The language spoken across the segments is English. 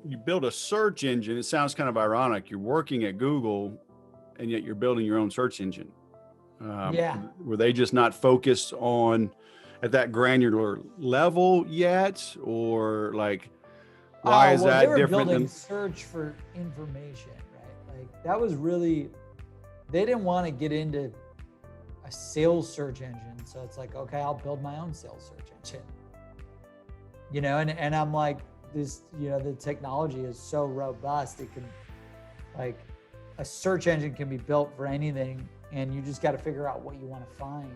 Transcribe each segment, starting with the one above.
you build a search engine. It sounds kind of ironic. You're working at Google, and yet you're building your own search engine. Yeah. Were they just not focused on at that granular level yet, or like why is Well, that they were different building than? search for information, right? Like that was really, they didn't want to get into a sales search engine. So it's like, okay, I'll build my own sales search engine. And I'm like, this, the technology is so robust. It can, like, a search engine can be built for anything, and you just got to figure out what you want to find.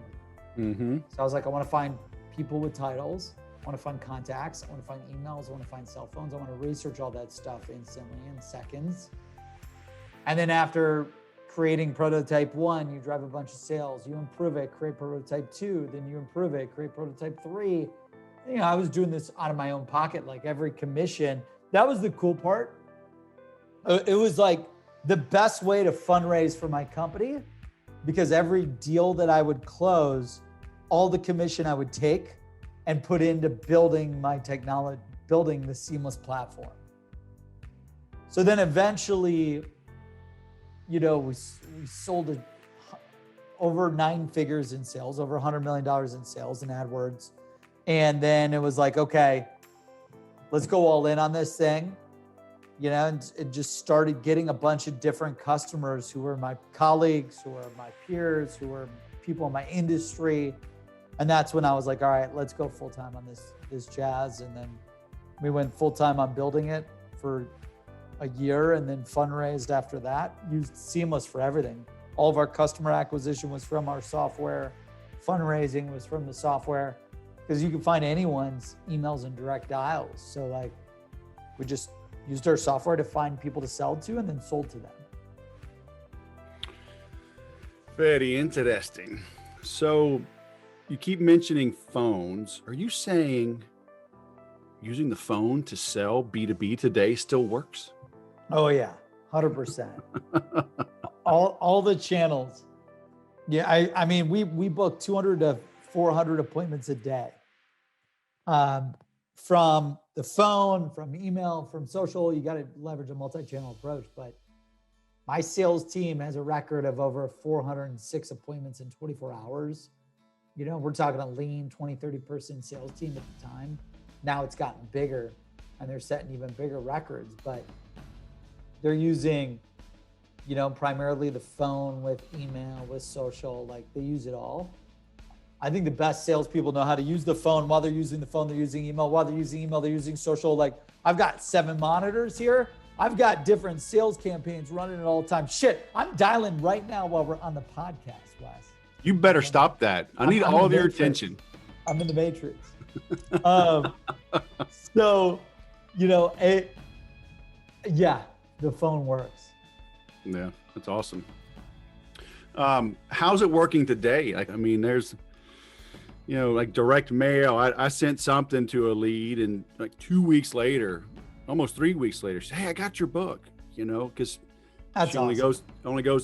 Mm-hmm. So I was like, I want to find people with titles. I want to find contacts. I want to find emails. I want to find cell phones. I want to research all that stuff instantly in seconds. And then after creating prototype 1, you drive a bunch of sales, you improve it, create prototype 2, then you improve it, create prototype 3. I was doing this out of my own pocket, like every commission. That was the cool part. It was like the best way to fundraise for my company, because every deal that I would close, all the commission I would take and put into building my technology, building the Seamless platform. So then eventually, we sold over 9 figures in sales, over $100 million in sales in AdWords. And then it was like, okay, let's go all in on this thing. And it just started getting a bunch of different customers who were my colleagues, who were my peers, who were people in my industry. And that's when I was like, all right, let's go full time on this jazz. And then we went full time on building it for a year, and then fundraised after that. Used Seamless for everything. All of our customer acquisition was from our software. Fundraising was from the software, because you can find anyone's emails and direct dials. So like, we just used our software to find people to sell to and then sold to them. Very interesting. So you keep mentioning phones. Are you saying using the phone to sell B2B today still works? Oh yeah, 100%. all the channels. Yeah, I mean, we book 200 to 400 appointments a day. From the phone, from email, from social. You got to leverage a multi-channel approach. But my sales team has a record of over 406 appointments in 24 hours. We're talking a lean 20, 30 person sales team at the time. Now it's gotten bigger, and they're setting even bigger records, but they're using, primarily the phone with email, with social, like they use it all. I think the best salespeople know how to use the phone. While they're using the phone, they're using email. While they're using email, they're using social. Like, I've got 7 monitors here. I've got different sales campaigns running at all the time. Shit, I'm dialing right now while we're on the podcast, Wes. You better stop that. I need all of your attention. I'm in the matrix. So, the phone works. Yeah, that's awesome. How's it working today? Like, I mean, there's, like direct mail. I sent something to a lead, and like 2 weeks later, almost 3 weeks later, she said, "Hey, I got your book." Because she only goes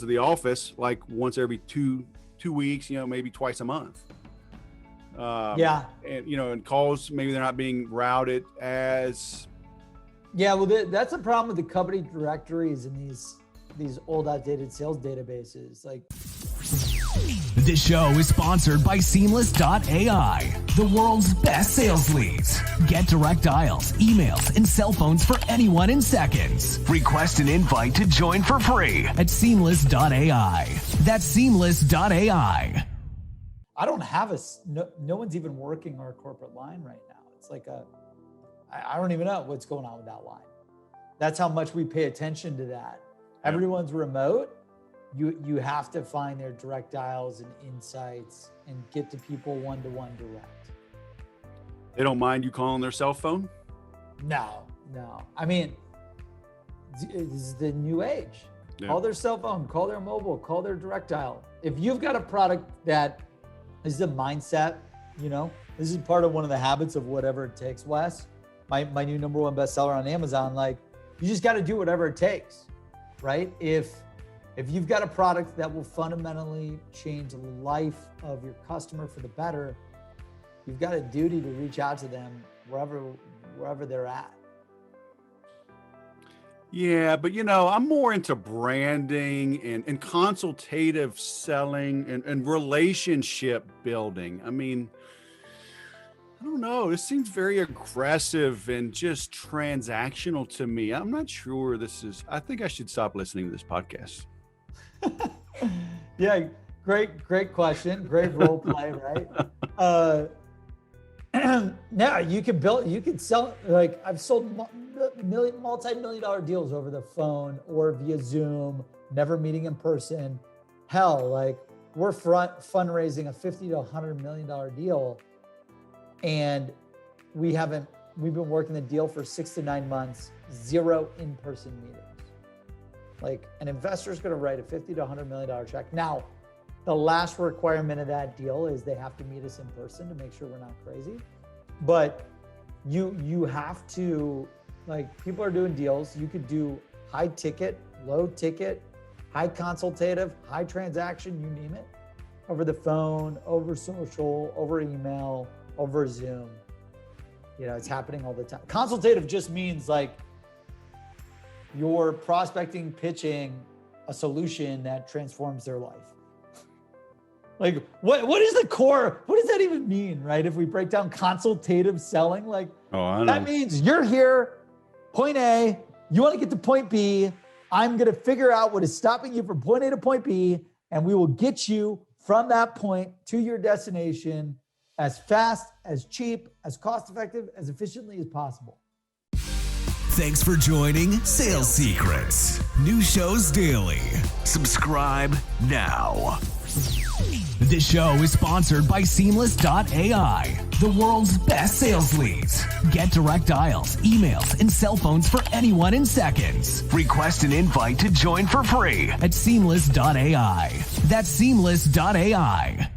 to the office like once every two weeks. Maybe twice a month. And and calls, maybe they're not being routed as. Yeah, well, that's a problem with the company directories and these old outdated sales databases. Like, this show is sponsored by Seamless.AI, the world's best sales leads. Get direct dials, emails, and cell phones for anyone in seconds. Request an invite to join for free at Seamless.ai. That's Seamless.ai. I don't have no one's even working our corporate line right now. It's like I don't even know what's going on with that line. That's how much we pay attention to that. Yep. Everyone's remote. You have to find their direct dials and insights and get to people one-to-one direct. They don't mind you calling their cell phone? No. I mean, this is the new age. Yeah. Call their cell phone, call their mobile, call their direct dial. If you've got a product that is a mindset, this is part of one of the habits of whatever it takes, Wes. My new #1 bestseller on Amazon, like, you just got to do whatever it takes, right? If you've got a product that will fundamentally change the life of your customer for the better, you've got a duty to reach out to them wherever they're at. Yeah, but I'm more into branding and consultative selling and relationship building. I mean, I don't know. This seems very aggressive and just transactional to me. I'm not sure I think I should stop listening to this podcast. Yeah, great question. Great role play, right? Now you could sell, like I've sold multi-million dollar deals over the phone or via Zoom, never meeting in person. Hell, like we're fundraising a $50 to $100 million deal. And we've been working the deal for 6 to 9 months, 0 in-person meetings. Like an investor is going to write a $50 to $100 million check. Now, the last requirement of that deal is they have to meet us in person to make sure we're not crazy. But you have to, like, people are doing deals. You could do high ticket, low ticket, high consultative, high transaction, you name it, over the phone, over social, over email, over Zoom. It's happening all the time. Consultative just means like you're prospecting, pitching a solution that transforms their life. Like what is the core? What does that even mean, right? If we break down consultative selling, like that means you're here, point A, you want to get to point B. I'm going to figure out what is stopping you from point A to point B, and we will get you from that point to your destination as fast, as cheap, as cost effective, as efficiently as possible. Thanks for joining Sales Secrets. New shows daily. Subscribe now. This show is sponsored by Seamless.AI, the world's best sales leads. Get direct dials, emails, and cell phones for anyone in seconds. Request an invite to join for free at Seamless.AI. That's Seamless.AI.